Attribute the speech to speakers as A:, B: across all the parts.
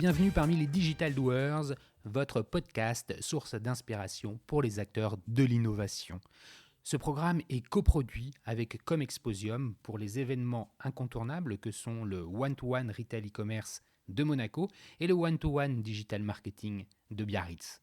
A: bienvenue parmi les Digital Doers, votre podcast source d'inspiration pour les acteurs de l'innovation. Ce programme est coproduit avec Comexposium pour les événements incontournables que sont le One-to-One Retail e-commerce de Monaco et le One-to-One Digital Marketing de Biarritz.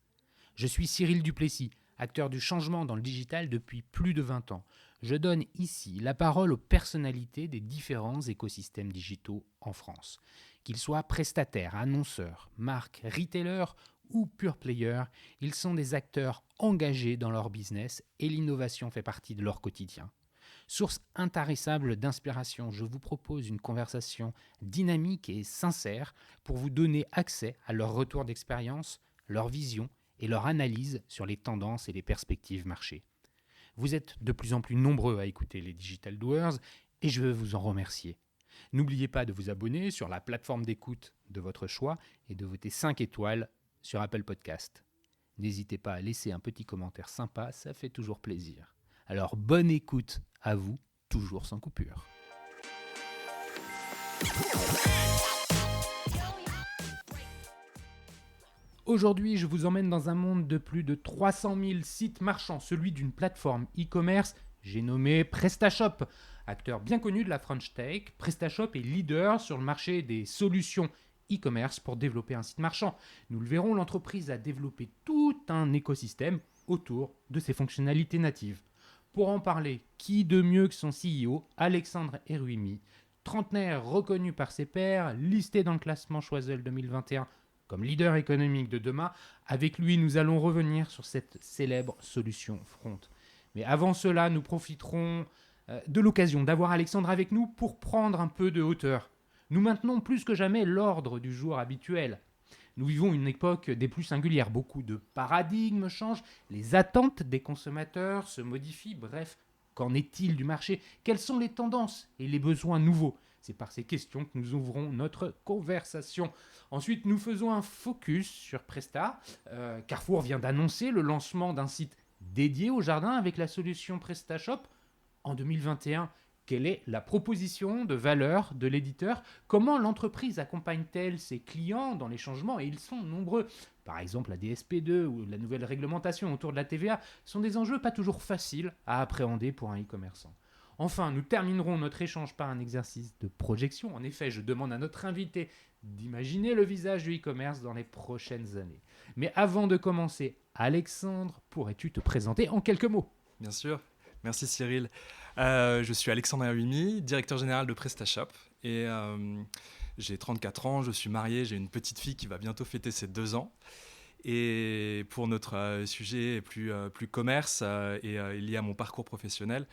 A: Je suis Cyril Duplessis, acteur du changement dans le digital depuis plus de 20 ans. Je donne ici la parole aux personnalités des différents écosystèmes digitaux en France. Qu'ils soient prestataires, annonceurs, marques, retailers ou pure players, ils sont des acteurs engagés dans leur business et l'innovation fait partie de leur quotidien. Source intarissable d'inspiration, je vous propose une conversation dynamique et sincère pour vous donner accès à leur retour d'expérience, leur vision et leur analyse sur les tendances et les perspectives marché. Vous êtes de plus en plus nombreux à écouter les Digital Doers et je veux vous en remercier. N'oubliez pas de vous abonner sur la plateforme d'écoute de votre choix et de voter 5 étoiles sur Apple Podcast. N'hésitez pas à laisser un petit commentaire sympa, ça fait toujours plaisir. Alors bonne écoute à vous, toujours sans coupure. Aujourd'hui, je vous emmène dans un monde de plus de 300 000 sites marchands, celui d'une plateforme e-commerce, j'ai nommé PrestaShop. Acteur bien connu de la French Tech, PrestaShop est leader sur le marché des solutions e-commerce pour développer un site marchand. Nous le verrons, l'entreprise a développé tout un écosystème autour de ses fonctionnalités natives. Pour en parler, qui de mieux que son CEO, Alexandre Eruimi, trentenaire reconnu par ses pairs, listé dans le classement Choiseul 2021 comme leader économique de demain. Avec lui, nous allons revenir sur cette célèbre solution Front. Mais avant cela, nous profiterons de l'occasion d'avoir Alexandre avec nous pour prendre un peu de hauteur. Nous maintenons plus que jamais l'ordre du jour habituel. Nous vivons une époque des plus singulières. Beaucoup de paradigmes changent, les attentes des consommateurs se modifient. Bref, qu'en est-il du marché ? Quelles sont les tendances et les besoins nouveaux ? C'est par ces questions que nous ouvrons notre conversation. Ensuite, nous faisons un focus sur Presta. Carrefour vient d'annoncer le lancement d'un site dédié au jardin avec la solution PrestaShop en 2021. Quelle est la proposition de valeur de l'éditeur ? Comment l'entreprise accompagne-t-elle ses clients dans les changements ? Et ils sont nombreux. Par exemple, la DSP2 ou la nouvelle réglementation autour de la TVA sont des enjeux pas toujours faciles à appréhender pour un e-commerçant. Enfin, nous terminerons notre échange par un exercice de projection. En effet, je demande à notre invité d'imaginer le visage du e-commerce dans les prochaines années. Mais avant de commencer, Alexandre, pourrais-tu te présenter en quelques mots ?
B: Bien sûr. Merci Cyril. Je suis Alexandre Eruimi, directeur général de PrestaShop. Et j'ai 34 ans, je suis marié, j'ai une petite fille qui va bientôt fêter ses 2 ans. Et pour notre sujet plus commerce et lié à mon parcours professionnel,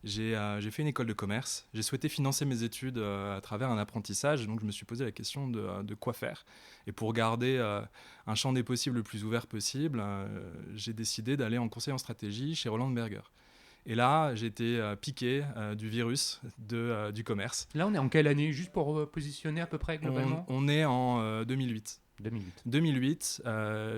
B: j'ai fait une école de commerce. J'ai souhaité financer mes études à travers un apprentissage. Donc, je me suis posé la question de quoi faire. Et pour garder un champ des possibles le plus ouvert possible, j'ai décidé d'aller en conseil en stratégie chez Roland Berger. Et là, j'ai été piqué du virus du commerce.
A: Là, on est en quelle année ? Juste pour positionner à peu près globalement ?
B: On est en 2008.
A: 2008,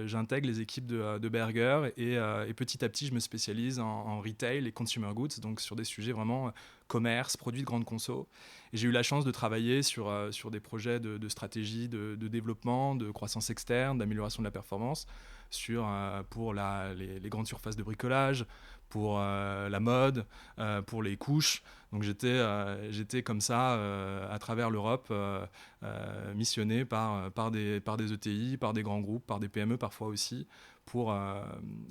B: j'intègre les équipes de Berger et petit à petit, je me spécialise en retail et consumer goods, donc sur des sujets vraiment commerce, produits de grande conso. Et j'ai eu la chance de travailler sur des projets de stratégie, de développement, de croissance externe, d'amélioration de la performance, pour les grandes surfaces de bricolage, pour la mode, pour les couches. Donc j'étais comme ça à travers l'Europe, missionné par des ETI, par des grands groupes, par des PME parfois aussi,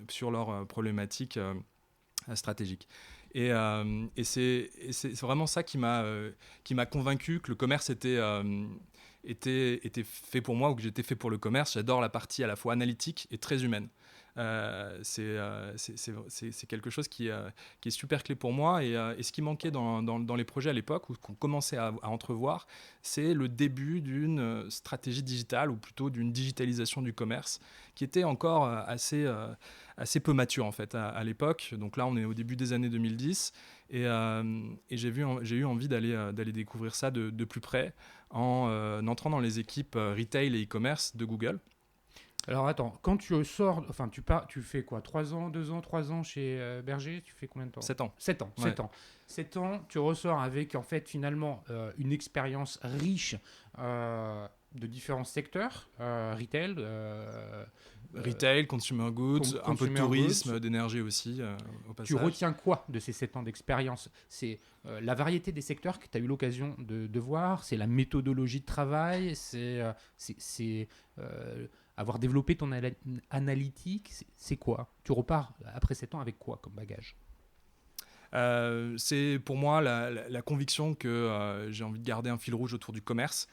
B: sur leurs problématiques stratégiques. Et c'est vraiment ça qui m'a convaincu que le commerce était fait pour moi, ou que j'étais fait pour le commerce. J'adore la partie à la fois analytique et très humaine. C'est quelque chose qui est super clé pour moi, et ce qui manquait dans les projets à l'époque, ou qu'on commençait à entrevoir, c'est le début d'une stratégie digitale, ou plutôt d'une digitalisation du commerce, qui était encore assez peu mature en fait à l'époque. Donc là, on est au début des années 2010, et j'ai eu envie d'aller découvrir ça de plus près en entrant dans les équipes retail et e-commerce de Google.
A: Alors attends, quand tu sors, enfin tu fais quoi, 3 ans, 2 ans, 3 ans chez Berger, tu fais combien de temps ?
B: 7 ans.
A: 7 ans,
B: Ouais.
A: 7 ans. 7 ans, tu ressors avec en fait finalement une expérience riche de différents secteurs, retail,
B: Retail, consumer goods, un peu de
A: consumer
B: tourisme,
A: goods.
B: d'énergie aussi, au
A: Tu
B: passage.
A: retiens quoi de ces 7 ans d'expérience? C'est la variété des secteurs que tu as eu l'occasion de voir, c'est la méthodologie de travail, c'est avoir développé ton analytique, c'est quoi? Tu repars après 7 ans avec quoi comme bagage?
B: C'est pour moi la conviction que j'ai envie de garder un fil rouge autour du commerce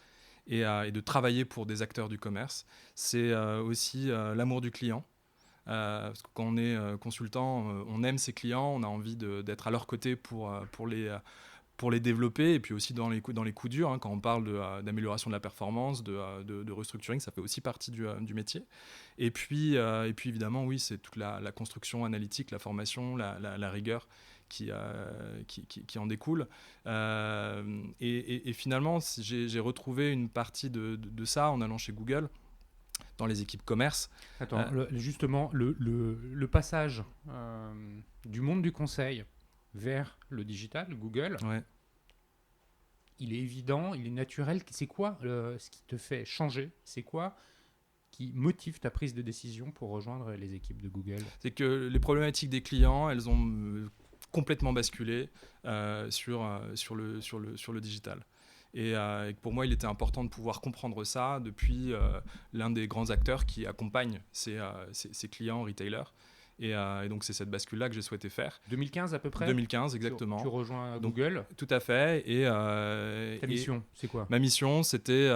B: et de travailler pour des acteurs du commerce. C'est aussi l'amour du client. Parce que quand on est consultant, on aime ses clients, on a envie d'être à leur côté pour les développer, et puis aussi dans les coups durs, hein, quand on parle d'amélioration de la performance, de restructuring, ça fait aussi partie du métier. Et puis évidemment, oui, c'est toute la construction analytique, la formation, la rigueur qui en découle. Et finalement, j'ai retrouvé une partie de ça en allant chez Google, dans les équipes commerce.
A: Attends, justement, le passage du monde du conseil vers le digital, Google,
B: Ouais.
A: il est évident, il est naturel. C'est quoi ce qui te fait changer? C'est quoi qui motive ta prise de décision pour rejoindre les équipes de Google?
B: C'est que les problématiques des clients, elles ont complètement basculé sur le digital. Et pour moi, il était important de pouvoir comprendre ça depuis l'un des grands acteurs qui accompagne ces clients retailers. Et donc, c'est cette bascule-là que j'ai souhaité faire.
A: 2015 à peu près?
B: 2015, exactement.
A: Tu rejoins
B: Donc,
A: Google.
B: tout à fait.
A: Ta mission, c'est quoi?
B: Ma mission, c'était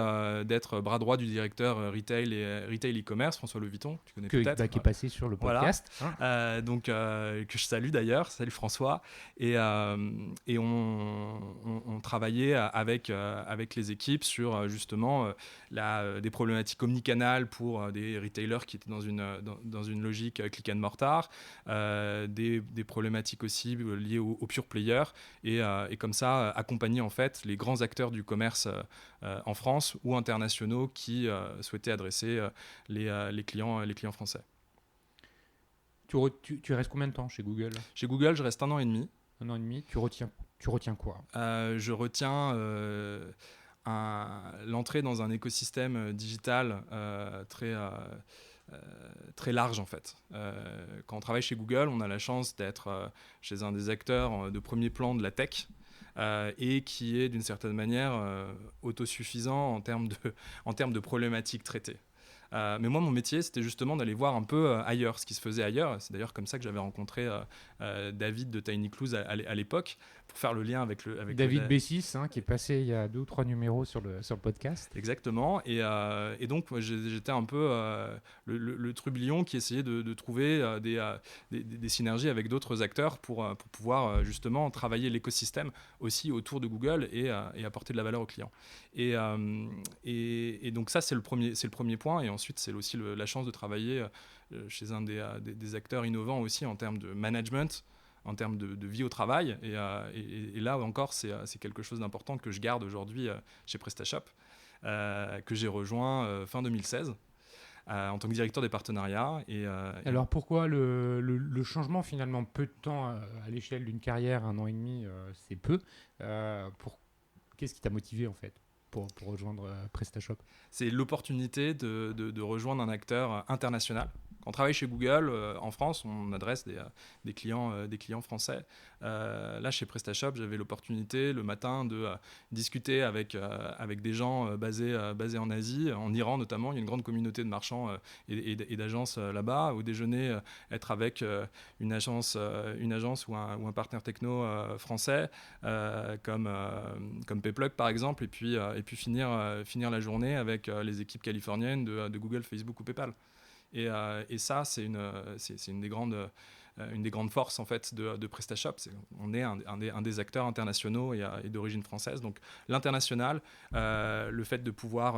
B: d'être bras droit du directeur retail et retail e-commerce, François Le Viton, tu connais peut-être.
A: Qui est passé sur le podcast.
B: Voilà. Donc, que je salue d'ailleurs. Salut François. Et on travaillait avec les équipes sur justement des problématiques omnicanal pour des retailers qui étaient dans une logique click and mortar. Des problématiques aussi liées aux pure players et comme ça accompagner en fait les grands acteurs du commerce en France ou internationaux qui souhaitaient adresser les clients français.
A: Tu restes combien de temps chez Google?
B: Chez Google, je reste 1 an et demi.
A: 1 an et demi. Tu retiens quoi?
B: Je retiens l'entrée dans un écosystème digital très large en fait. Quand on travaille chez Google, on a la chance d'être chez un des acteurs de premier plan de la tech et qui est d'une certaine manière autosuffisant en termes de problématiques traitées. Mais moi, mon métier, c'était justement d'aller voir un peu ailleurs, ce qui se faisait ailleurs. C'est d'ailleurs comme ça que j'avais rencontré David de Tiny Clues à l'époque, pour faire le lien avec
A: David Bessis, qui est passé il y a 2 ou 3 numéros sur le podcast.
B: Exactement. Et donc, moi, j'étais un peu le trublion qui essayait de trouver des synergies avec d'autres acteurs pour pouvoir justement travailler l'écosystème aussi autour de Google et apporter de la valeur aux clients. Et donc ça, c'est le premier point. Et ensuite, c'est aussi la chance de travailler chez un des acteurs innovants aussi en termes de management, en termes de vie au travail. Et là encore, c'est quelque chose d'important que je garde aujourd'hui chez PrestaShop, que j'ai rejoint fin 2016 en tant que directeur des partenariats.
A: Alors pourquoi le changement finalement, peu de temps à l'échelle d'une carrière, 1 an et demi, c'est peu. Qu'est-ce qui t'a motivé en fait pour rejoindre PrestaShop?
B: C'est l'opportunité de rejoindre un acteur international. Quand on travaille chez Google, en France, on adresse des clients français. Là, chez PrestaShop, j'avais l'opportunité le matin de discuter avec des gens basés en Asie, en Iran notamment. Il y a une grande communauté de marchands et d'agences là-bas. Au déjeuner, être avec une agence ou un partenaire techno français comme Payplug par exemple, et puis finir la journée avec les équipes californiennes de Google, Facebook ou PayPal. Et ça, c'est une des grandes forces en fait de PrestaShop. On est un des acteurs internationaux et d'origine française. Donc l'international, le fait de pouvoir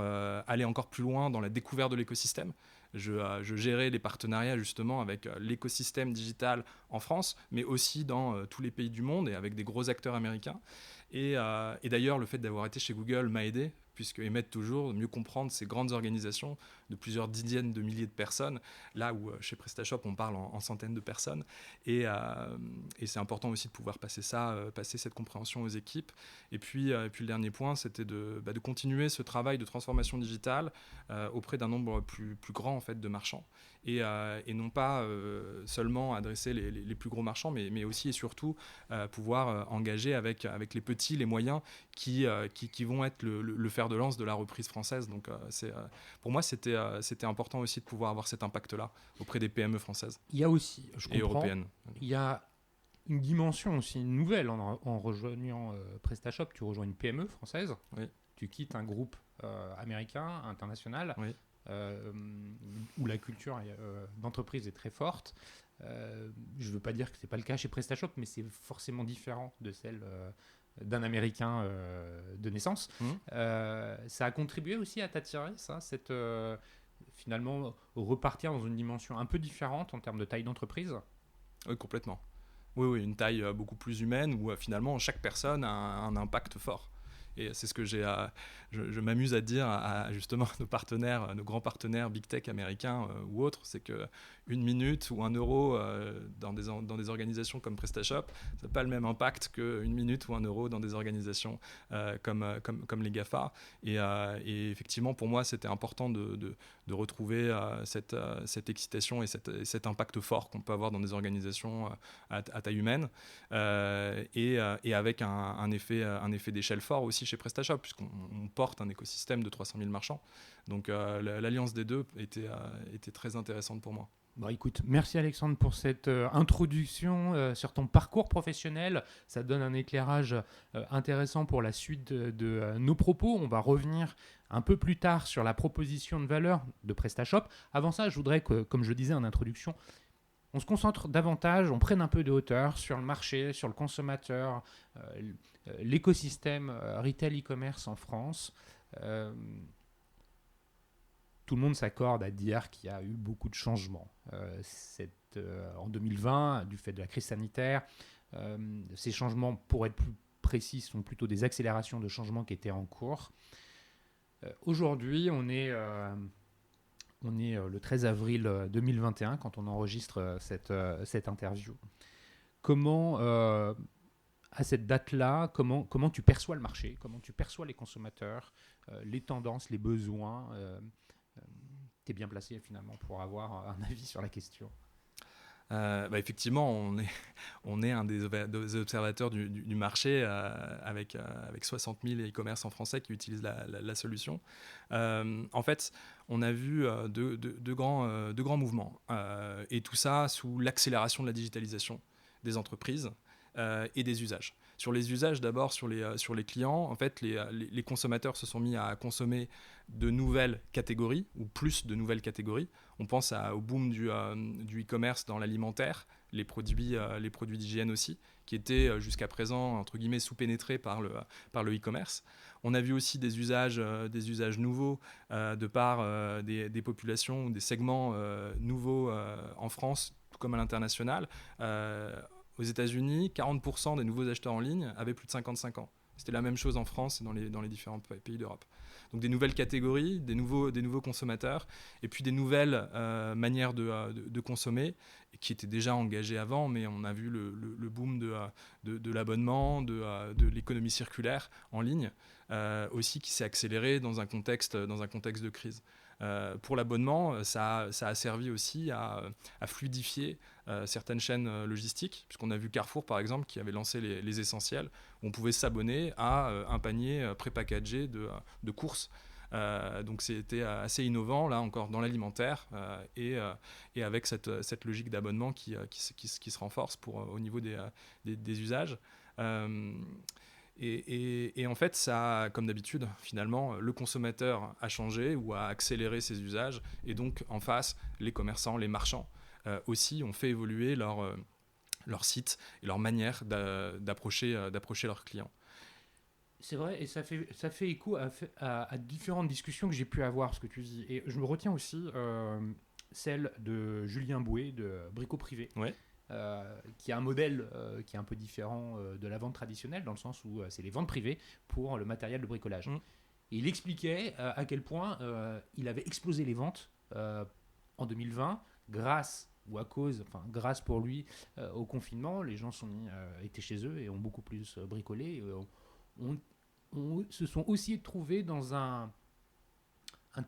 B: aller encore plus loin dans la découverte de l'écosystème. Je gérais les partenariats justement avec l'écosystème digital en France, mais aussi dans tous les pays du monde et avec des gros acteurs américains. Et d'ailleurs, le fait d'avoir été chez Google m'a aidé, et m'aide toujours à mieux comprendre ces grandes organisations de plusieurs dizaines de milliers de personnes, là où chez PrestaShop, on parle en centaines de personnes. Et c'est important aussi de pouvoir passer cette compréhension aux équipes. Et puis le dernier point, c'était de continuer ce travail de transformation digitale auprès d'un nombre plus grand en fait, de marchands. Et non pas seulement adresser les plus gros marchands, mais aussi et surtout pouvoir engager avec les petits, les moyens qui vont être le fer de lance de la reprise française. Donc pour moi, c'était important aussi de pouvoir avoir cet impact-là auprès des PME françaises.
A: Il y a aussi,
B: et européennes.
A: Il y a une dimension aussi nouvelle en rejoignant PrestaShop. Tu rejoins une PME française,
B: oui.
A: Tu quittes un groupe américain, international,
B: oui.
A: Où la culture d'entreprise est très forte. Je ne veux pas dire que ce n'est pas le cas chez PrestaShop, mais c'est forcément différent de celle d'un Américain de naissance. Ça a contribué aussi à t'attirer, ça, finalement, repartir dans une dimension un peu différente en termes de taille d'entreprise?
B: Oui, complètement. Oui, une taille beaucoup plus humaine où finalement chaque personne a un impact fort. Et c'est ce que je m'amuse à dire à justement nos partenaires, nos grands partenaires Big Tech américains ou autres, c'est qu'une minute ou €1 dans des organisations comme PrestaShop, ça n'a pas le même impact qu'une minute ou €1 dans des organisations comme les GAFA. Et effectivement, pour moi, c'était important de retrouver cette excitation et cet impact fort qu'on peut avoir dans des organisations à taille humaine et avec un effet d'échelle fort aussi chez PrestaShop, puisqu'on porte un écosystème de 300 000 marchands. Donc l'alliance des deux était très intéressante pour moi.
A: Bon, écoute, merci Alexandre pour cette introduction sur ton parcours professionnel. Ça donne un éclairage intéressant pour la suite de nos propos. On va revenir un peu plus tard sur la proposition de valeur de PrestaShop. Avant ça, je voudrais que, comme je le disais en introduction, on se concentre davantage, on prenne un peu de hauteur sur le marché, sur le consommateur, l'écosystème retail e-commerce en France. Tout le monde s'accorde à dire qu'il y a eu beaucoup de changements. En 2020, du fait de la crise sanitaire, ces changements, pour être plus précis, sont plutôt des accélérations de changements qui étaient en cours. Aujourd'hui, on est le 13 avril 2021 quand on enregistre cette interview. Comment, à cette date-là, comment tu perçois le marché, comment tu perçois les consommateurs, les tendances, les besoins tu es bien placé finalement pour avoir un avis sur la question.
B: Effectivement, on est un des observateurs du marché avec 60 000 e-commerce en français qui utilisent la solution. En fait, on a vu deux grands mouvements et tout ça sous l'accélération de la digitalisation des entreprises et des usages. Sur les usages, d'abord, sur les clients, en fait, les consommateurs se sont mis à consommer de nouvelles catégories ou plus de nouvelles catégories. On pense au boom du e-commerce dans l'alimentaire, les produits d'hygiène aussi, qui étaient jusqu'à présent, entre guillemets, sous-pénétrés par le e-commerce. On a vu aussi des usages nouveaux de part des populations ou des segments nouveaux en France, tout comme à l'international. Aux États-Unis, 40% des nouveaux acheteurs en ligne avaient plus de 55 ans. C'était la même chose en France et dans les différents pays d'Europe. Donc des nouvelles catégories, des nouveaux consommateurs, et puis des nouvelles manières de consommer, qui étaient déjà engagées avant, mais on a vu le boom de l'abonnement, de l'économie circulaire en ligne, aussi qui s'est accéléré dans un contexte de crise. Pour l'abonnement, ça a servi aussi à fluidifier certaines chaînes logistiques, puisqu'on a vu Carrefour, par exemple, qui avait lancé les essentiels, où on pouvait s'abonner à un panier prépackagé de courses. Donc c'était assez innovant, là encore, dans l'alimentaire, et avec cette logique d'abonnement qui se renforce au niveau des usages. Et en fait, ça, comme d'habitude, finalement, le consommateur a changé ou a accéléré ses usages. Et donc, en face, les commerçants, les marchands aussi ont fait évoluer leur site et leur manière d'approcher leurs clients.
A: C'est vrai, et ça fait écho à différentes discussions que j'ai pu avoir, ce que tu dis. Et je me retiens aussi celle de Julien Bouet, de Brico Privé.
B: Ouais.
A: Qui a un modèle qui est un peu différent de la vente traditionnelle, dans le sens où c'est les ventes privées pour le matériel de bricolage. Et il expliquait à quel point il avait explosé les ventes en 2020 grâce ou à cause, enfin grâce pour lui au confinement. Les gens étaient chez eux et ont beaucoup plus bricolé. On, se sont aussi trouvés dans un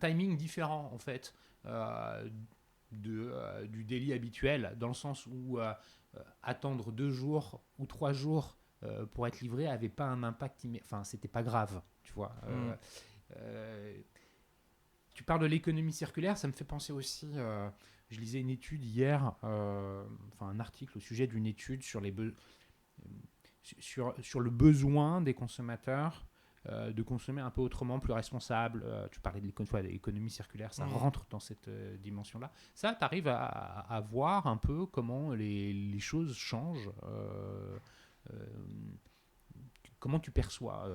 A: timing différent en fait du daily habituel, dans le sens où attendre 2 jours ou 3 jours pour être livré avait pas un impact enfin c'était pas grave, tu vois. Euh, tu parles de l'économie circulaire, ça me fait penser aussi, je lisais une étude hier, enfin un article au sujet d'une étude sur sur le besoin des consommateurs de consommer un peu autrement, plus responsable. Tu parlais de l'économie circulaire, ça rentre dans cette dimension-là. Ça, tu arrives à voir un peu comment les choses changent. Comment tu perçois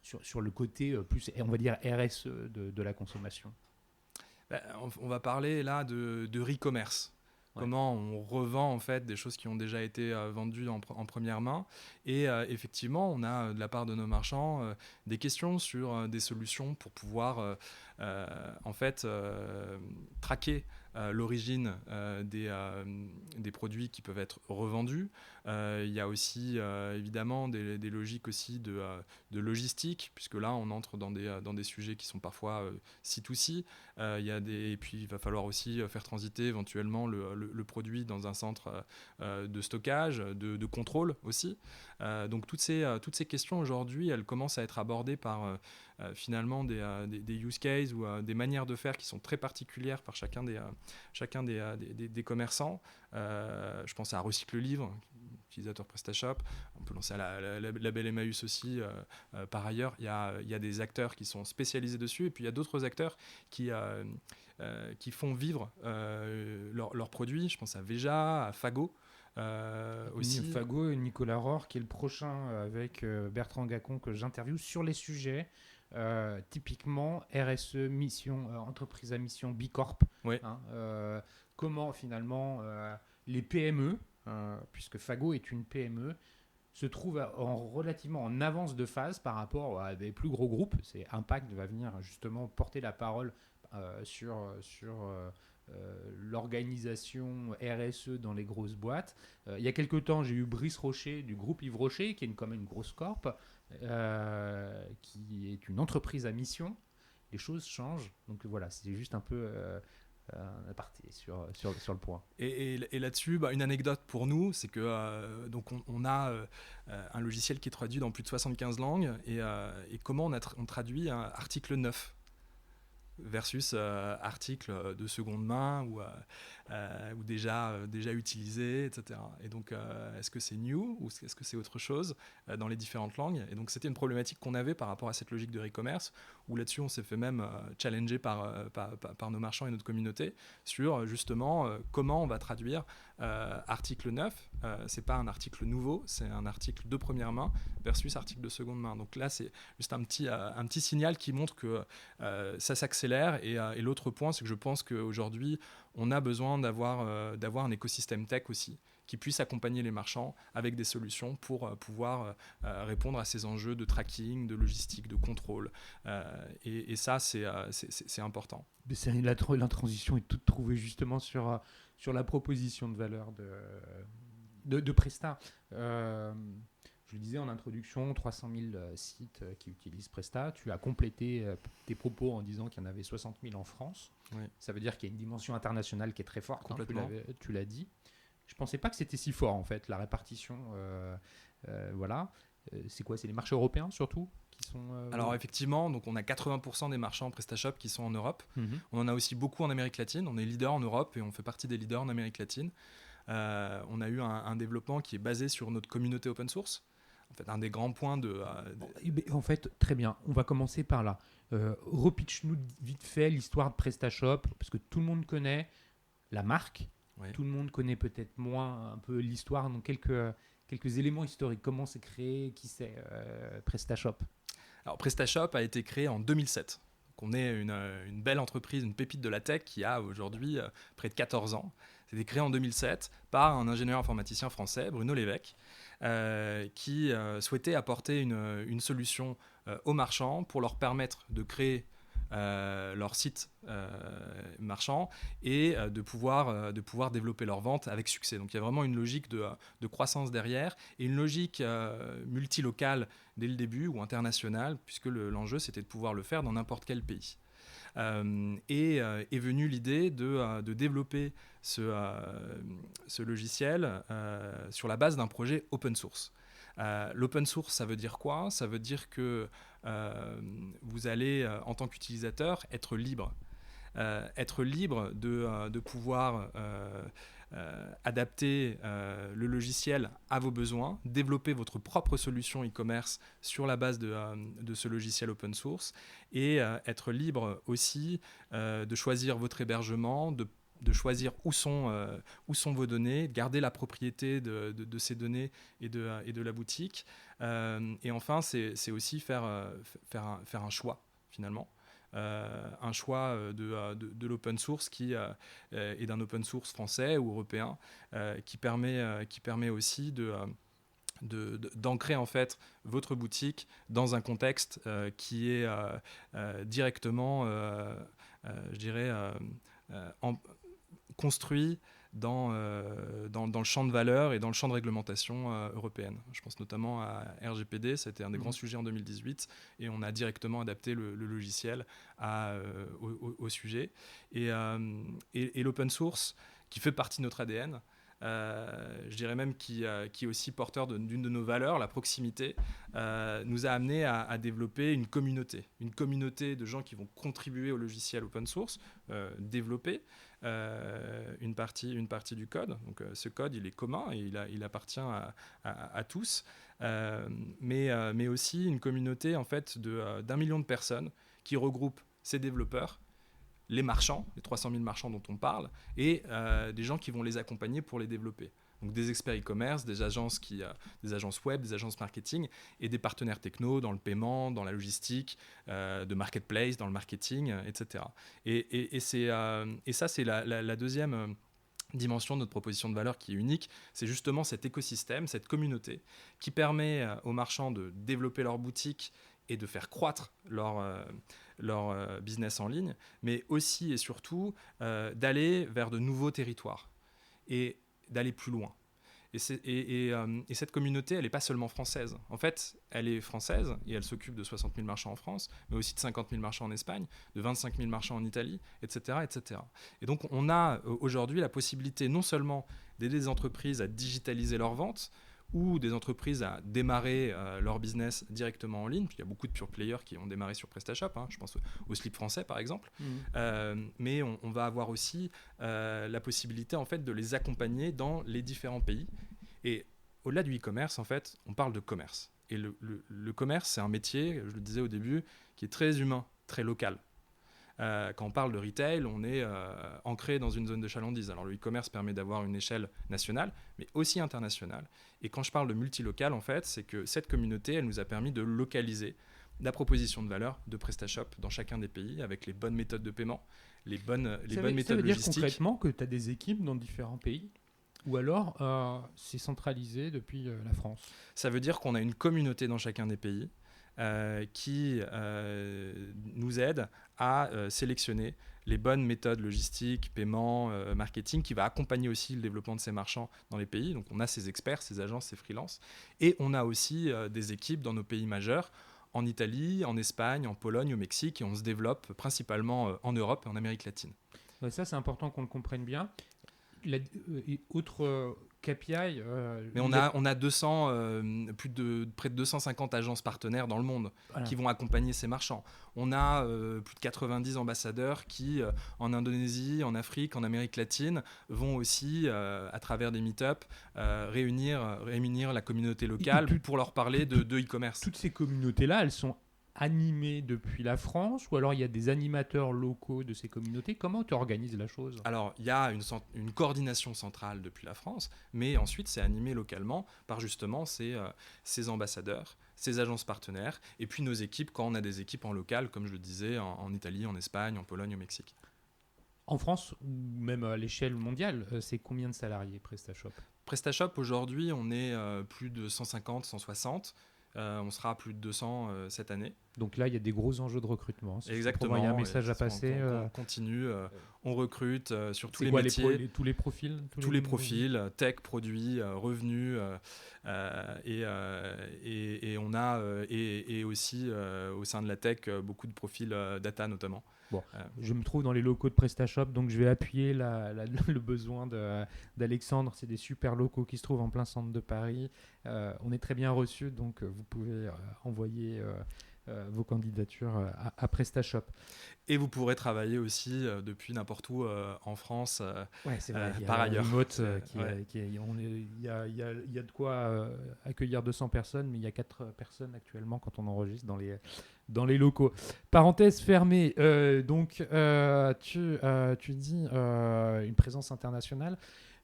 A: sur le côté plus, on va dire, RSE de la consommation?
B: On va parler là de e-commerce. Ouais. Comment on revend en fait des choses qui ont déjà été vendues en première main. Et effectivement, on a de la part de nos marchands des questions sur des solutions pour pouvoir en fait traquer l'origine des produits qui peuvent être revendus. Il y a aussi évidemment des logiques aussi de logistique, puisque là on entre dans des sujets qui sont parfois C2C. Et puis il va falloir aussi faire transiter éventuellement le produit dans un centre de stockage, de contrôle aussi. Donc toutes ces questions aujourd'hui, elles commencent à être abordées par finalement des use cases ou des manières de faire qui sont très particulières par chacun des commerçants. Je pense à Recycle Livre, utilisateur PrestaShop. On peut lancer Label Emmaüs aussi. Par ailleurs, il y a des acteurs qui sont spécialisés dessus, et puis il y a d'autres acteurs qui font vivre leurs produits. Je pense à Veja, à Fago.
A: Aussi. Fago et Nicolas Rohr, qui est le prochain avec Bertrand Gacon que j'interviewe sur les sujets typiquement RSE, mission, entreprise à mission B Corp.
B: Ouais.
A: Hein, comment finalement les PME, puisque Fago est une PME, se trouvent relativement en avance de phase par rapport à des plus gros groupes. C'est Impact va venir justement porter la parole sur l'organisation RSE dans les grosses boîtes. Il y a quelques temps, j'ai eu Brice Rocher du groupe Yves Rocher, qui est quand même une grosse corp, qui est une entreprise à mission. Les choses changent. Donc voilà, c'est juste un peu un aparté sur le point.
B: Et là-dessus, une anecdote pour nous, c'est que donc on a un logiciel qui est traduit dans plus de 75 langues. Et comment on traduit un article 9 versus article de seconde main ou déjà utilisé, etc. Et donc, est-ce que c'est new ou est-ce que c'est autre chose dans les différentes langues? Et donc, c'était une problématique qu'on avait par rapport à cette logique de e-commerce, où là-dessus, on s'est fait même challenger par nos marchands et notre communauté sur justement comment on va traduire article 9. C'est pas un article nouveau, c'est un article de première main versus article de seconde main. Donc là, c'est juste un petit signal qui montre que ça s'accélère. Et l'autre point, c'est que je pense qu'aujourd'hui, on a besoin d'avoir un écosystème tech aussi qui puisse accompagner les marchands avec des solutions pour pouvoir répondre à ces enjeux de tracking, de logistique, de contrôle. Et ça, c'est important.
A: La transition est toute trouvée justement sur la proposition de valeur de Presta. Je le disais en introduction, 300 000 sites qui utilisent Presta. Tu as complété tes propos en disant qu'il y en avait 60 000 en France.
B: Oui.
A: Ça veut dire qu'il y a une dimension internationale qui est très forte.
B: Complètement.
A: Tu l'as dit. Je ne pensais pas que c'était si fort, en fait, la répartition. Voilà. C'est quoi? C'est les marchés européens, surtout qui sont,
B: Alors, effectivement, donc on a 80% des marchands PrestaShop qui sont en Europe. Mm-hmm. On en a aussi beaucoup en Amérique latine. On est leader en Europe et on fait partie des leaders en Amérique latine. On a eu un développement qui est basé sur notre communauté open source. En fait, un des grands points
A: En fait, très bien. On va commencer par là. Repitch-nous vite fait l'histoire de PrestaShop, parce que tout le monde connaît la marque. Oui. Tout le monde connaît peut-être moins un peu l'histoire. Donc, quelques éléments historiques. Comment c'est créé? Qui c'est PrestaShop?
B: Alors, PrestaShop a été créé en 2007. Donc, on est une belle entreprise, une pépite de la tech qui a aujourd'hui près de 14 ans. C'était créé en 2007 par un ingénieur informaticien français, Bruno Lévesque, qui souhaitait apporter une solution aux marchands pour leur permettre de créer leur site marchand et de pouvoir développer leur vente avec succès. Donc il y a vraiment une logique de croissance derrière et une logique multilocale dès le début ou internationale, puisque l'enjeu c'était de pouvoir le faire dans n'importe quel pays. Est venue l'idée de développer ce logiciel sur la base d'un projet open source. L'open source, ça veut dire quoi ? Ça veut dire que vous allez, en tant qu'utilisateur, être libre. Être libre de pouvoir adapter le logiciel à vos besoins, développer votre propre solution e-commerce sur la base de ce logiciel open source et être libre aussi de choisir votre hébergement, de choisir où sont vos données, de garder la propriété de ces données et de la boutique. Et enfin, c'est aussi faire un choix, finalement. Un choix de l'open source qui est d'un open source français ou européen qui permet aussi d'ancrer en fait votre boutique dans un contexte qui est directement, je dirais, construit dans le champ de valeur et dans le champ de réglementation européenne. Je pense notamment à RGPD, c'était un des grands sujets en 2018 et on a directement adapté le logiciel au sujet. Et l'open source, qui fait partie de notre ADN, je dirais même qui est aussi porteur d'une de nos valeurs, la proximité, nous a amené à développer une communauté de gens qui vont contribuer au logiciel open source, développer une partie du code. Donc ce code, il est commun et il appartient à tous, mais aussi une communauté en fait d'1 million de personnes qui regroupe ces développeurs, les marchands, les 300 000 marchands dont on parle, et des gens qui vont les accompagner pour les développer. Donc des experts e-commerce, des agences web, des agences marketing et des partenaires techno dans le paiement, dans la logistique, de marketplace, dans le marketing, etc. Et ça, c'est la deuxième dimension de notre proposition de valeur qui est unique, c'est justement cet écosystème, cette communauté qui permet aux marchands de développer leur boutique et de faire croître leur business en ligne, mais aussi et surtout d'aller vers de nouveaux territoires et d'aller plus loin. Et cette communauté, elle n'est pas seulement française. En fait, elle est française et elle s'occupe de 60 000 marchands en France, mais aussi de 50 000 marchands en Espagne, de 25 000 marchands en Italie, etc., etc. Et donc, on a aujourd'hui la possibilité non seulement d'aider les entreprises à digitaliser leurs ventes, ou des entreprises à démarrer leur business directement en ligne. Puis il y a beaucoup de pure players qui ont démarré sur PrestaShop, hein, je pense au slip français par exemple. Mais on va avoir aussi la possibilité en fait, de les accompagner dans les différents pays. Et au-delà du e-commerce, en fait, on parle de commerce. Et le commerce, c'est un métier, je le disais au début, qui est très humain, très local. Quand on parle de retail, on est ancré dans une zone de chalandise. Alors le e-commerce permet d'avoir une échelle nationale, mais aussi internationale. Et quand je parle de multilocal, en fait, c'est que cette communauté, elle nous a permis de localiser la proposition de valeur de PrestaShop dans chacun des pays, avec les bonnes méthodes de paiement, les bonnes méthodes logistiques.
A: Ça veut dire concrètement que tu as des équipes dans différents pays ? Ou alors, c'est centralisé depuis la France ?
B: Ça veut dire qu'on a une communauté dans chacun des pays qui nous aide à sélectionner les bonnes méthodes logistiques, paiement, marketing, qui va accompagner aussi le développement de ces marchands dans les pays. Donc on a ces experts, ces agences, ces freelances. Et on a aussi des équipes dans nos pays majeurs, en Italie, en Espagne, en Pologne, au Mexique, et on se développe principalement en Europe et en Amérique latine.
A: Ouais, ça, c'est important qu'on le comprenne bien. Autre KPI.
B: Mais on a 200, près de 250 agences partenaires dans le monde qui vont accompagner ces marchands. On a plus de 90 ambassadeurs qui, en Indonésie, en Afrique, en Amérique latine, vont aussi, à travers des meet-up, réunir la communauté locale pour leur parler de e-commerce.
A: Toutes ces communautés-là, elles sont animées depuis la France, ou alors il y a des animateurs locaux de ces communautés? Comment tu organises la chose?
B: Alors, il y a une coordination centrale depuis la France, mais ensuite c'est animé localement par justement ces ambassadeurs, ces agences partenaires, et puis nos équipes quand on a des équipes en local, comme je le disais, en Italie, en Espagne, en Pologne, au Mexique.
A: En France ou même à l'échelle mondiale, c'est combien de salariés PrestaShop?
B: PrestaShop, aujourd'hui, on est plus de 150, 160. On sera à plus de 200 cette année.
A: Donc là, il y a des gros enjeux de recrutement. Pour moi, il y a un
B: Exactement.
A: message à passer.
B: On continue, on recrute sur tous
A: C'est
B: les
A: quoi
B: métiers.
A: tous les profils?
B: Tous les profils, tech, produits, revenus, et on a et aussi au sein de la tech beaucoup de profils data notamment.
A: Bon, je me trouve dans les locaux de PrestaShop, donc je vais appuyer le besoin d'Alexandre. C'est des super locaux qui se trouvent en plein centre de Paris. On est très bien reçus, donc vous pouvez envoyer vos candidatures à PrestaShop.
B: Et vous pourrez travailler aussi depuis n'importe où en France
A: Ouais, c'est vrai.
B: par ailleurs.
A: Remote, il y a de quoi accueillir 200 personnes, mais il y a 4 personnes actuellement quand on enregistre dans les locaux. Parenthèse fermée. Donc, tu dis une présence internationale.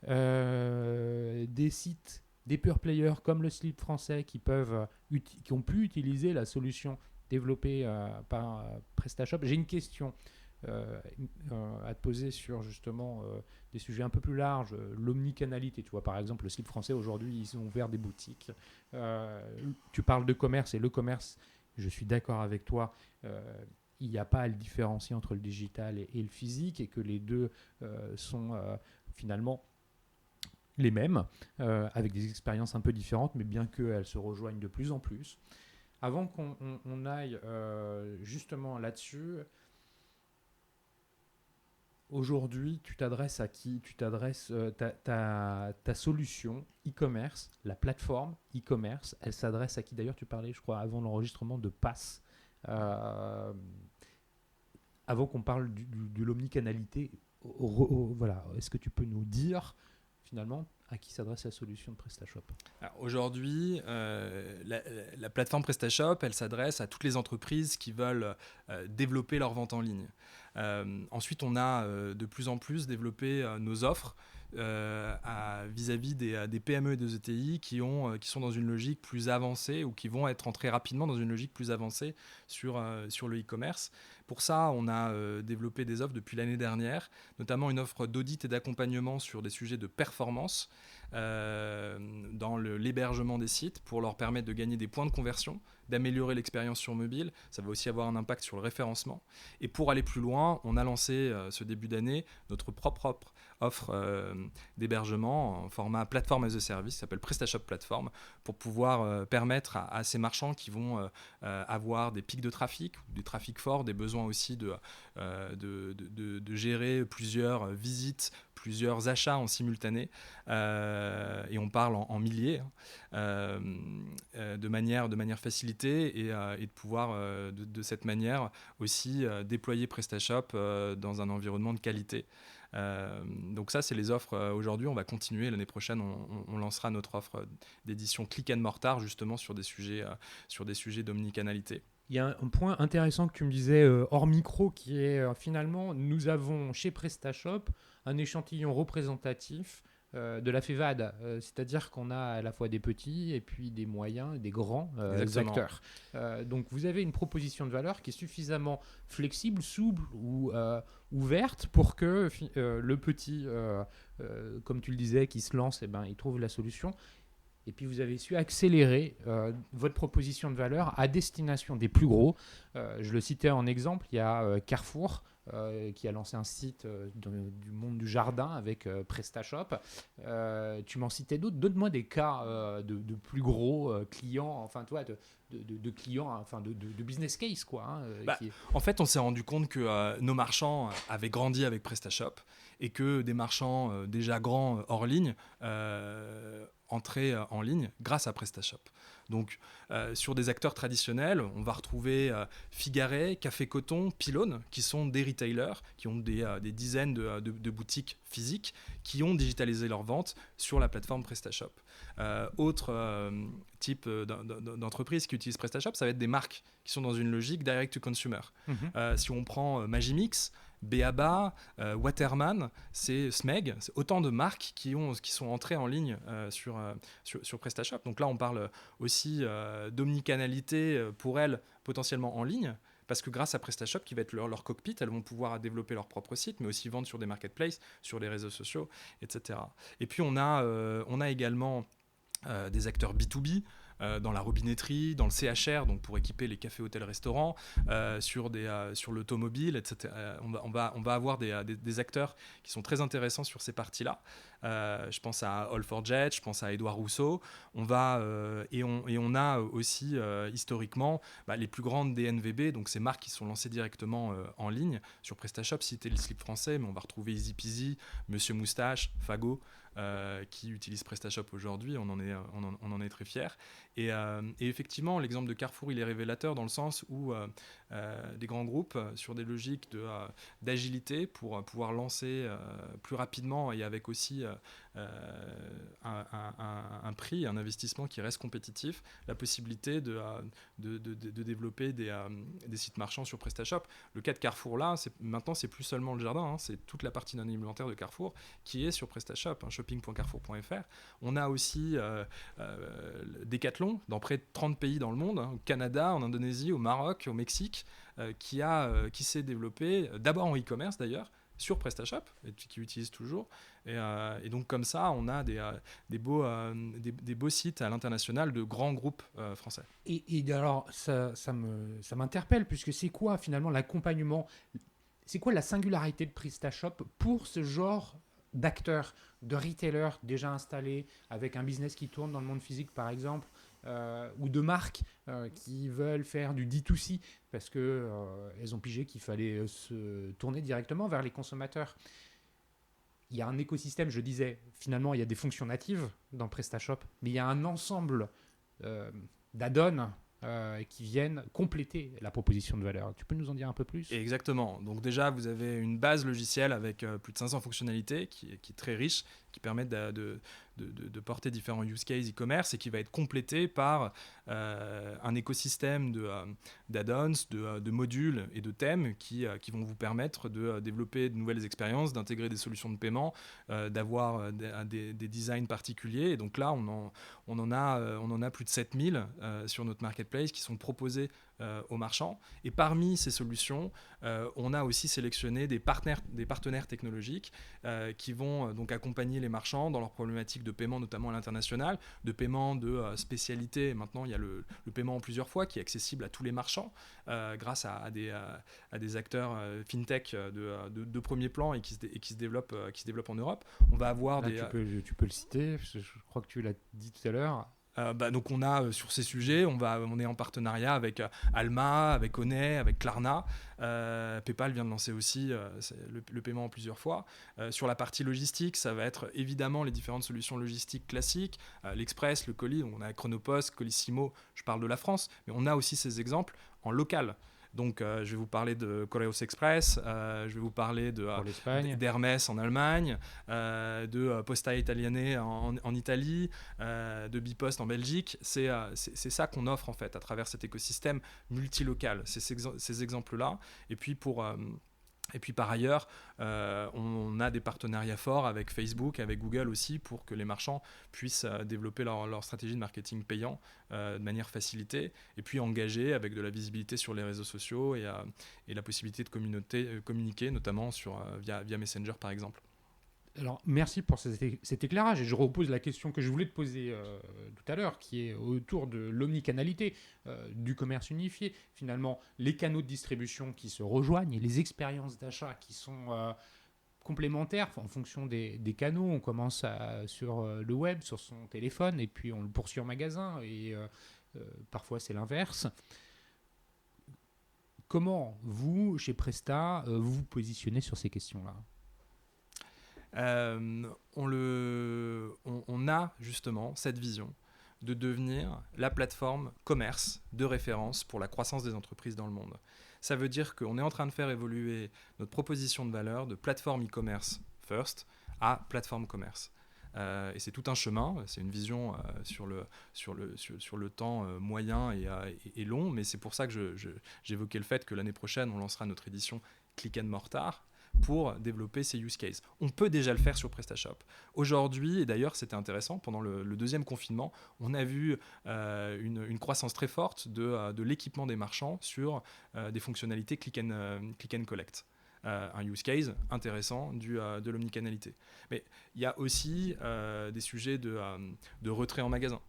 A: Des sites, des pure players comme le Slip français qui ont pu utiliser la solution développée par PrestaShop. J'ai une question à te poser sur justement des sujets un peu plus larges, l'omnicanalité. Tu vois, par exemple, le Slip français aujourd'hui, ils ont ouvert des boutiques. Tu parles de commerce et le commerce, je suis d'accord avec toi. Il n'y a pas à le différencier entre le digital et le physique et que les deux sont finalement les mêmes, avec des expériences un peu différentes, mais bien qu'elles se rejoignent de plus en plus. Avant qu'on aille justement là-dessus, aujourd'hui, tu t'adresses à qui? Tu t'adresses ta solution e-commerce, la plateforme e-commerce, elle s'adresse à qui? D'ailleurs, tu parlais, je crois, avant l'enregistrement de Pass. Avant qu'on parle de l'omnicanalité, voilà, est-ce que tu peux nous dire finalement à qui s'adresse la solution de PrestaShop?
B: Alors, aujourd'hui, la plateforme PrestaShop, elle s'adresse à toutes les entreprises qui veulent développer leur vente en ligne. Ensuite, on a de plus en plus développé nos offres vis-à-vis des PME et des ETI qui sont dans une logique plus avancée ou qui vont être entrées rapidement dans une logique plus avancée sur le e-commerce. Pour ça, on a développé des offres depuis l'année dernière, notamment une offre d'audit et d'accompagnement sur des sujets de performance dans l'hébergement des sites pour leur permettre de gagner des points de conversion, d'améliorer l'expérience sur mobile. Ça va aussi avoir un impact sur le référencement. Et pour aller plus loin, on a lancé ce début d'année notre propre offre d'hébergement en format plateforme as a service, qui s'appelle PrestaShop Platform, pour pouvoir permettre à ces marchands qui vont avoir des pics de trafic, des trafics forts, des besoins aussi de gérer plusieurs visites, plusieurs achats en simultané, et on parle en milliers, de manière facilitée, et de pouvoir de cette manière aussi déployer PrestaShop dans un environnement de qualité. Donc ça, c'est les offres aujourd'hui. On va continuer l'année prochaine. On lancera notre offre d'édition Click and Mortar justement sur des sujets d'omnicanalité.
A: Il y a un point intéressant que tu me disais hors micro qui est finalement, nous avons chez PrestaShop un échantillon représentatif de la FEVAD, c'est-à-dire qu'on a à la fois des petits et puis des moyens et des grands acteurs. Donc vous avez une proposition de valeur qui est suffisamment flexible, souple ou ouverte pour que le petit, comme tu le disais, qui se lance, il trouve la solution. Et puis vous avez su accélérer votre proposition de valeur à destination des plus gros. Je le citais en exemple, il y a Carrefour qui a lancé un site du monde du jardin avec PrestaShop. Tu m'en citais d'autres. Donne-moi des cas de plus gros clients, enfin toi, de clients, enfin de business case quoi.
B: En fait, on s'est rendu compte que nos marchands avaient grandi avec PrestaShop et que des marchands déjà grands hors ligne entraient en ligne grâce à PrestaShop. Donc, sur des acteurs traditionnels, on va retrouver Figaret, Café Coton, Pylone, qui sont des retailers, qui ont des dizaines de boutiques physiques, qui ont digitalisé leurs ventes sur la plateforme PrestaShop. Autre type d'entreprise qui utilise PrestaShop, ça va être des marques qui sont dans une logique direct-to-consumer. Si on prend Magimix, B.A.B.A, Waterman, c'est Smeg, c'est autant de marques qui sont entrées en ligne sur PrestaShop. Donc là, on parle aussi d'omnicanalité pour elles, potentiellement en ligne, parce que grâce à PrestaShop, qui va être leur cockpit, elles vont pouvoir développer leur propre site, mais aussi vendre sur des marketplaces, sur les réseaux sociaux, etc. Et puis on a également des acteurs B2B, dans la robinetterie, dans le CHR, donc pour équiper les cafés, hôtels, restaurants, sur l'automobile, etc. On va avoir des acteurs qui sont très intéressants sur ces parties-là. Je pense à All4Jet, je pense à Édouard Rousseau. On a aussi historiquement les plus grandes DNVB, donc ces marques qui sont lancées directement en ligne sur PrestaShop. Citer le slip français, mais on va retrouver Easy Peasy, Monsieur Moustache, Fago, qui utilisent PrestaShop aujourd'hui. On en est très fiers. Et effectivement, l'exemple de Carrefour, il est révélateur dans le sens où des grands groupes, sur des logiques d'agilité pour pouvoir lancer plus rapidement et avec aussi un prix, un investissement qui reste compétitif, la possibilité de développer des sites marchands sur PrestaShop. Le cas de Carrefour, là, maintenant, c'est plus seulement le jardin, c'est toute la partie d'un inventaire de Carrefour qui est sur PrestaShop, shopping.carrefour.fr. On a aussi Decathlon dans près de 30 pays dans le monde, au Canada, en Indonésie, au Maroc, au Mexique, qui s'est développé, d'abord en e-commerce d'ailleurs, sur PrestaShop, et qui utilise toujours. Et donc comme ça, on a des beaux sites à l'international de grands groupes français.
A: Et alors, ça m'interpelle, puisque c'est quoi finalement l'accompagnement? C'est quoi la singularité de PrestaShop pour ce genre d'acteurs, de retailers déjà installés, avec un business qui tourne dans le monde physique par exemple, ou de marques qui veulent faire du D2C parce qu'elles ont pigé qu'il fallait se tourner directement vers les consommateurs. Il y a un écosystème, je disais, finalement il y a des fonctions natives dans PrestaShop, mais il y a un ensemble d'add-ons qui viennent compléter la proposition de valeur. Tu peux nous en dire un peu plus ?
B: Exactement. Donc déjà, vous avez une base logicielle avec plus de 500 fonctionnalités qui est très riche, qui permet de porter différents use cases e-commerce et qui va être complété par un écosystème d'add-ons, de modules et de thèmes qui vont vous permettre de développer de nouvelles expériences, d'intégrer des solutions de paiement, d'avoir des designs particuliers. Et donc là, on en a plus de 7000 sur notre marketplace qui sont proposés aux marchands. Et parmi ces solutions, on a aussi sélectionné des partenaires technologiques qui vont donc accompagner les marchands dans leurs problématiques de paiement, notamment à l'international, de paiement de spécialité. Maintenant, il y a le paiement en plusieurs fois qui est accessible à tous les marchands grâce à des acteurs fintech de premier plan et qui se développent en Europe. On va avoir
A: là, tu peux le citer, parce que je crois que tu l'as dit tout à l'heure.
B: Donc on a sur ces sujets, on est en partenariat avec Alma, avec Honey, avec Klarna. PayPal vient de lancer aussi le paiement en plusieurs fois. Sur la partie logistique, ça va être évidemment les différentes solutions logistiques classiques, l'Express, le colis. Donc on a Chronopost, Colissimo, je parle de la France, mais on a aussi ces exemples en local. Donc, je vais vous parler de Correos Express, je vais vous parler d'Hermès en Allemagne, de Posta Italiane en Italie, de Bipost en Belgique. C'est ça qu'on offre en fait à travers cet écosystème multilocal. C'est ces exemples-là. Et puis par ailleurs, on a des partenariats forts avec Facebook, avec Google aussi, pour que les marchands puissent développer leur stratégie de marketing payant de manière facilitée, et puis engagés avec de la visibilité sur les réseaux sociaux et la possibilité de communiquer, notamment via Messenger par exemple.
A: Alors, merci pour cet éclairage. Et je repose la question que je voulais te poser tout à l'heure, qui est autour de l'omnicanalité, du commerce unifié. Finalement, les canaux de distribution qui se rejoignent et les expériences d'achat qui sont complémentaires en fonction des canaux. On commence sur le web, sur son téléphone, et puis on le poursuit en magasin. Et parfois, c'est l'inverse. Comment, vous, chez Presta, vous vous positionnez sur ces questions-là ?
B: On a justement cette vision de devenir la plateforme commerce de référence pour la croissance des entreprises dans le monde. Ça veut dire qu'on est en train de faire évoluer notre proposition de valeur de plateforme e-commerce first à plateforme commerce. Et c'est tout un chemin, c'est une vision sur le temps moyen et long, mais c'est pour ça que j'évoquais le fait que l'année prochaine, on lancera notre édition Click & Mortar, pour développer ces use cases. On peut déjà le faire sur PrestaShop. Aujourd'hui, et d'ailleurs c'était intéressant, pendant le deuxième confinement, on a vu une croissance très forte de l'équipement des marchands sur des fonctionnalités click and collect. Un use case intéressant de l'omnicanalité. Mais il y a aussi des sujets de retrait en magasin.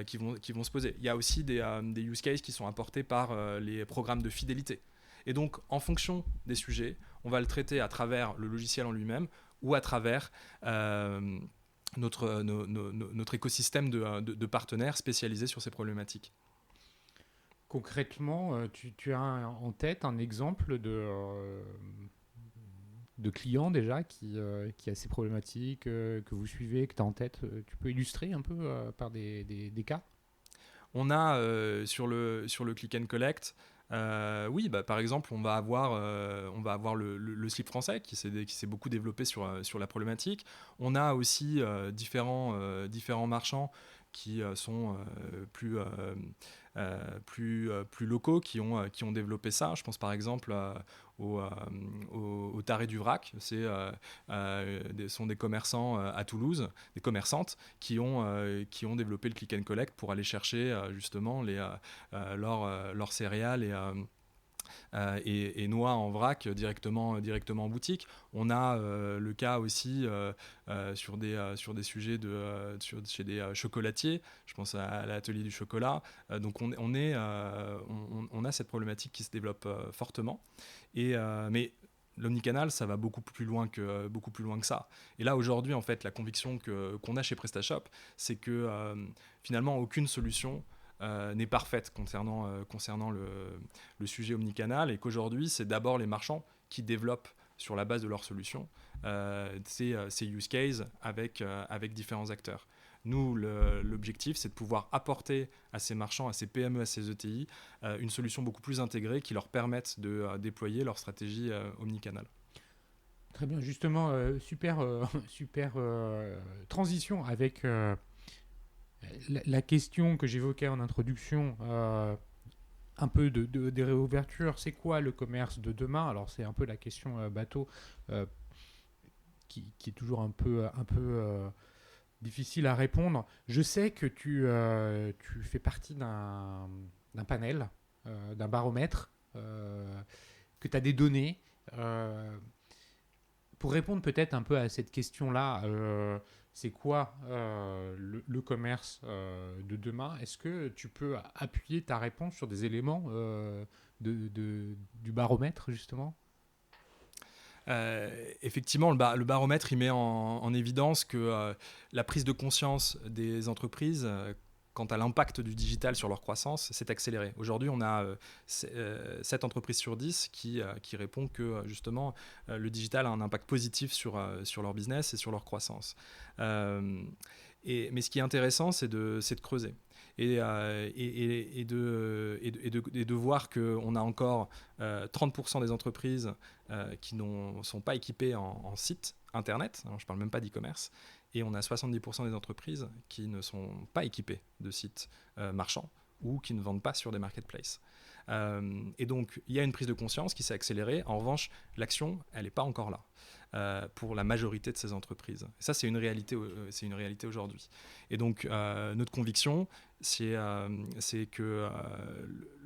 B: Qui vont se poser. Il y a aussi des use cases qui sont apportés par les programmes de fidélité. Et donc, en fonction des sujets, on va le traiter à travers le logiciel en lui-même ou à travers notre écosystème de partenaires spécialisés sur ces problématiques.
A: Concrètement, tu as en tête un exemple de client déjà qui a ces problématiques que vous suivez, que tu as en tête. Tu peux illustrer un peu par des cas?
B: On a sur le click and collect, oui, par exemple, on va avoir le slip français qui s'est beaucoup développé sur la problématique. On a aussi différents marchands qui sont plus locaux, qui ont développé ça. Je pense par exemple au Taré du Vrac. Sont des commerçants à Toulouse, des commerçantes qui ont développé le click and collect pour aller chercher justement leurs céréales et noix en vrac directement en boutique. On a le cas aussi sur des sujets chez des chocolatiers. Je pense à l'atelier du chocolat. Donc on a cette problématique qui se développe fortement. Mais l'omnicanal, ça va beaucoup plus loin que ça. Et là, aujourd'hui, en fait, la conviction qu'on a chez PrestaShop, c'est que finalement, aucune solution n'est parfaite concernant le sujet omnicanal, et qu'aujourd'hui, c'est d'abord les marchands qui développent sur la base de leurs solutions ces use cases avec différents acteurs. Nous, l'objectif, c'est de pouvoir apporter à ces marchands, à ces PME, à ces ETI, une solution beaucoup plus intégrée qui leur permette de déployer leur stratégie omnicanal.
A: Très bien, justement, super transition avec la question que j'évoquais en introduction, un peu des réouvertures. C'est quoi le commerce de demain? Alors, c'est un peu la question bateau qui est toujours un peu difficile à répondre. Je sais que tu fais partie d'un panel, d'un baromètre, que tu as des données. Pour répondre peut-être un peu à cette question-là, c'est quoi le commerce de demain? Est-ce que tu peux appuyer ta réponse sur des éléments du baromètre, justement?
B: Effectivement, le baromètre il met en évidence que la prise de conscience des entreprises quant à l'impact du digital sur leur croissance s'est accélérée. Aujourd'hui, on a 7 entreprises sur 10 qui répondent que justement le digital a un impact positif sur leur business et sur leur croissance. Mais ce qui est intéressant, c'est de creuser. Et de voir qu'on a encore 30% des entreprises qui ne sont pas équipées en site internet, alors je ne parle même pas d'e-commerce, et on a 70% des entreprises qui ne sont pas équipées de sites marchands ou qui ne vendent pas sur des marketplaces. Et donc, il y a une prise de conscience qui s'est accélérée. En revanche, l'action, elle n'est pas encore là pour la majorité de ces entreprises. Et ça, c'est une réalité aujourd'hui. Et donc, notre conviction, c'est que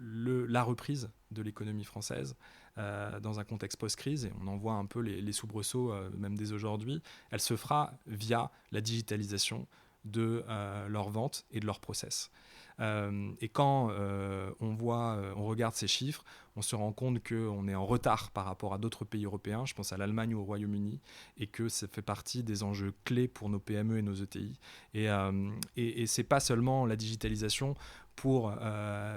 B: la reprise de l'économie française, dans un contexte post-crise, et on en voit un peu les soubresauts même dès aujourd'hui, elle se fera via la digitalisation de leurs ventes et de leurs process. Et quand on regarde ces chiffres, on se rend compte qu'on est en retard par rapport à d'autres pays européens, je pense à l'Allemagne ou au Royaume-Uni, et que ça fait partie des enjeux clés pour nos PME et nos ETI. Et ce n'est pas seulement la digitalisation pour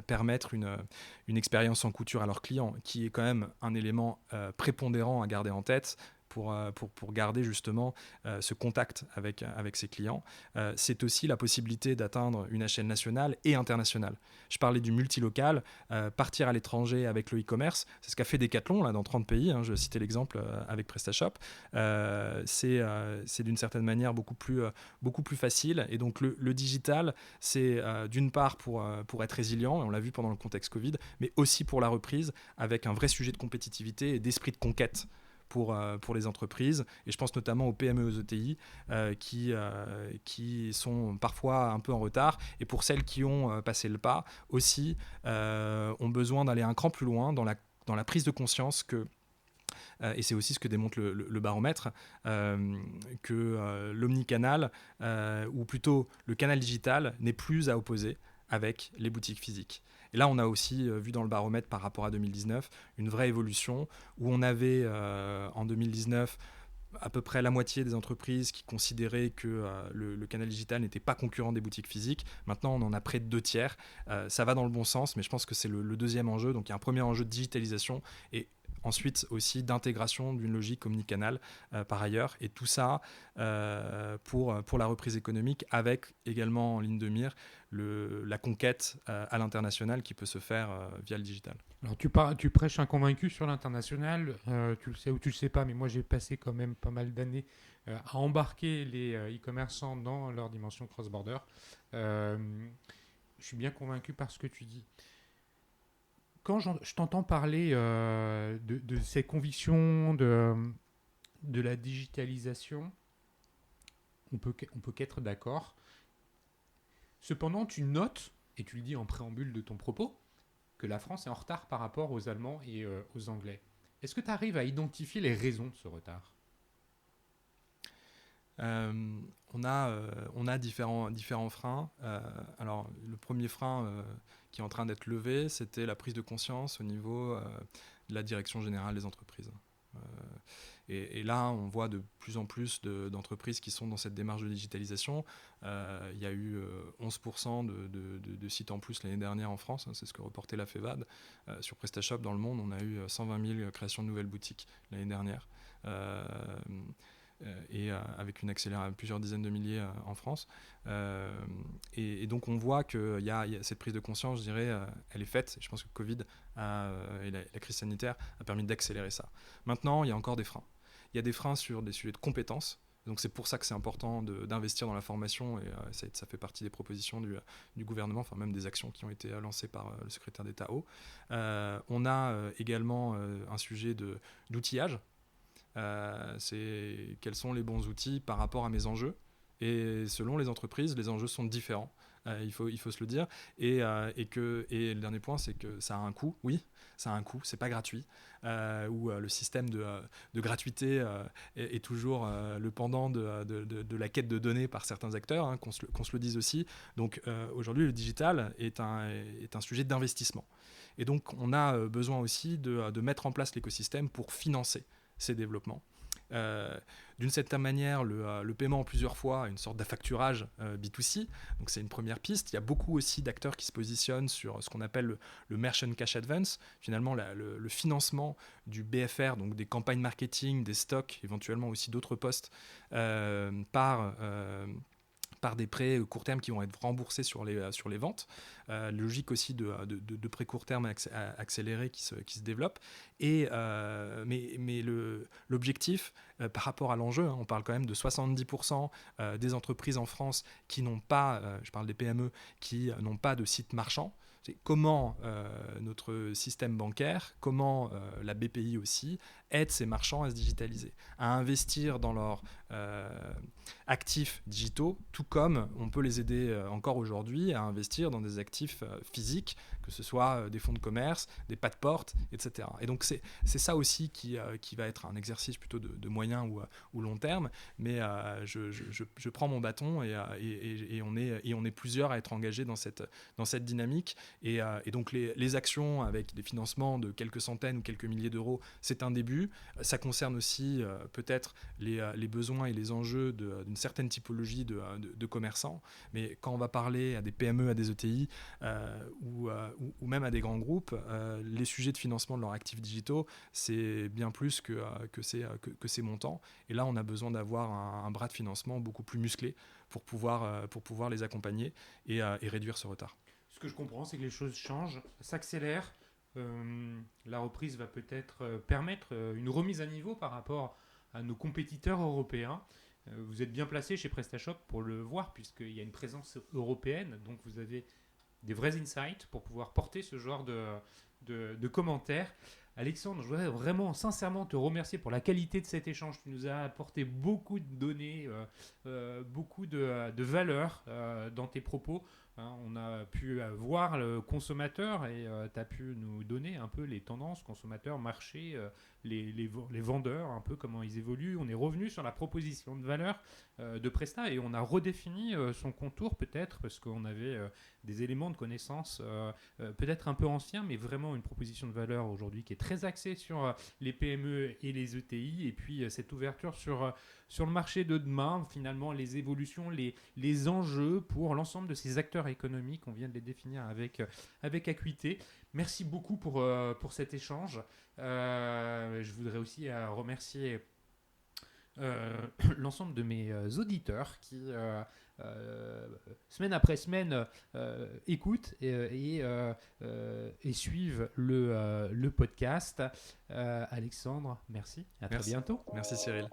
B: permettre une expérience en couture à leurs clients, qui est quand même un élément prépondérant à garder en tête, pour garder justement ce contact avec ses clients. C'est aussi la possibilité d'atteindre une échelle nationale et internationale. Je parlais du multilocal, partir à l'étranger avec le e-commerce, c'est ce qu'a fait Decathlon là, dans 30 pays, je citais l'exemple avec PrestaShop. C'est d'une certaine manière beaucoup plus facile. Et donc le digital, c'est d'une part pour être résilient, et on l'a vu pendant le contexte Covid, mais aussi pour la reprise, avec un vrai sujet de compétitivité et d'esprit de conquête pour les entreprises. Et je pense notamment aux PME et ETI qui sont parfois un peu en retard. Et pour celles qui ont passé le pas aussi, ont besoin d'aller un cran plus loin dans la prise de conscience que et c'est aussi ce que démontre le baromètre, que l'omnicanal, ou plutôt le canal digital, n'est plus à opposer avec les boutiques physiques. Et là, on a aussi vu dans le baromètre par rapport à 2019 une vraie évolution où on avait en 2019 à peu près la moitié des entreprises qui considéraient que le canal digital n'était pas concurrent des boutiques physiques. Maintenant, on en a près de 2/3. Ça va dans le bon sens, mais je pense que c'est le deuxième enjeu. Donc, il y a un premier enjeu de digitalisation et ensuite aussi d'intégration d'une logique omnicanal par ailleurs. Et tout ça pour la reprise économique, avec également en ligne de mire la conquête à l'international qui peut se faire via le digital.
A: Alors tu prêches un convaincu sur l'international, tu le sais ou tu le sais pas, mais moi j'ai passé quand même pas mal d'années à embarquer les e-commerçants dans leur dimension cross-border. Je suis bien convaincu par ce que tu dis. Quand je t'entends parler de ces convictions, de la digitalisation, on peut qu'être d'accord. Cependant, tu notes, et tu le dis en préambule de ton propos, que la France est en retard par rapport aux Allemands et aux Anglais. Est-ce que tu arrives à identifier les raisons de ce retard ?
B: On a différents freins. Alors, le premier frein qui est en train d'être levé, c'était la prise de conscience au niveau de la direction générale des entreprises. Et là, on voit de plus en plus d'entreprises qui sont dans cette démarche de digitalisation. Il y a eu 11% de sites en plus l'année dernière en France, c'est ce que reportait la FEVAD. Sur PrestaShop, dans le monde, on a eu 120 000 créations de nouvelles boutiques l'année dernière. Et avec une accélération à plusieurs dizaines de milliers en France. Et donc on voit qu'il y a cette prise de conscience, je dirais, elle est faite. Je pense que le Covid et la crise sanitaire a permis d'accélérer ça. Maintenant, il y a encore des freins. Il y a des freins sur des sujets de compétences. Donc c'est pour ça que c'est important d'investir dans la formation, et ça fait partie des propositions du gouvernement, enfin même des actions qui ont été lancées par le secrétaire d'État Haut. On a également un sujet d'outillage. C'est quels sont les bons outils par rapport à mes enjeux. Et selon les entreprises, les enjeux sont différents. Il faut se le dire. Et le dernier point, c'est que ça a un coût. Oui, ça a un coût. C'est pas gratuit. Où le système de gratuité est toujours le pendant de la quête de données par certains acteurs, hein, qu'on se le dise aussi. Donc aujourd'hui, le digital est un sujet d'investissement. Et donc, on a besoin aussi de mettre en place l'écosystème pour financer ces développements. D'une certaine manière, le paiement en plusieurs fois, une sorte d'affacturage B2C, donc c'est une première piste. Il y a beaucoup aussi d'acteurs qui se positionnent sur ce qu'on appelle le Merchant Cash Advance, finalement le financement du BFR, donc des campagnes marketing, des stocks, éventuellement aussi d'autres postes, par des prêts court terme qui vont être remboursés sur les ventes. Logique aussi de prêts court terme accélérés qui se développent. Mais l'objectif, par rapport à l'enjeu, hein, on parle quand même de 70% des entreprises en France qui n'ont pas, je parle des PME, qui n'ont pas de site marchand. C'est comment notre système bancaire, comment la BPI aussi, aide ces marchands à se digitaliser, à investir dans leurs actifs digitaux, tout comme on peut les aider encore aujourd'hui à investir dans des actifs physiques, que ce soit des fonds de commerce, des pas de porte, etc. Et donc c'est ça aussi qui va être un exercice plutôt de moyen ou long terme, mais je prends mon bâton et on est plusieurs à être engagés dans cette dynamique. Et donc les actions avec des financements de quelques centaines ou quelques milliers d'euros, c'est un début. Ça concerne aussi peut-être les besoins et les enjeux d'une certaine typologie de commerçants. Mais quand on va parler à des PME, à des ETI ou même à des grands groupes, les sujets de financement de leurs actifs digitaux, c'est bien plus que ces montants. Et là, on a besoin d'avoir un bras de financement beaucoup plus musclé pour pouvoir les accompagner et réduire ce retard.
A: Ce que je comprends, c'est que les choses changent, s'accélèrent. La reprise va peut-être permettre une remise à niveau par rapport à nos compétiteurs européens. Vous êtes bien placé chez PrestaShop pour le voir, puisqu'il y a une présence européenne, donc vous avez des vrais insights pour pouvoir porter ce genre de commentaires. Alexandre, je voudrais vraiment sincèrement te remercier pour la qualité de cet échange. Tu nous as apporté beaucoup de données, beaucoup de valeurs dans tes propos. Hein, on a pu voir le consommateur et tu as pu nous donner un peu les tendances consommateurs, marché, les vendeurs, un peu comment ils évoluent. On est revenu sur la proposition de valeur de Presta et on a redéfini son contour peut-être parce qu'on avait des éléments de connaissance peut-être un peu anciens, mais vraiment une proposition de valeur aujourd'hui qui est très axée sur les PME et les ETI et puis cette ouverture sur le marché de demain, finalement les évolutions, les enjeux pour l'ensemble de ces acteurs économiques. On vient de les définir avec acuité. Merci beaucoup pour cet échange. Je voudrais aussi remercier l'ensemble de mes auditeurs qui, semaine après semaine, écoutent et suivent le podcast. Alexandre, merci. À très bientôt.
B: Merci Cyril.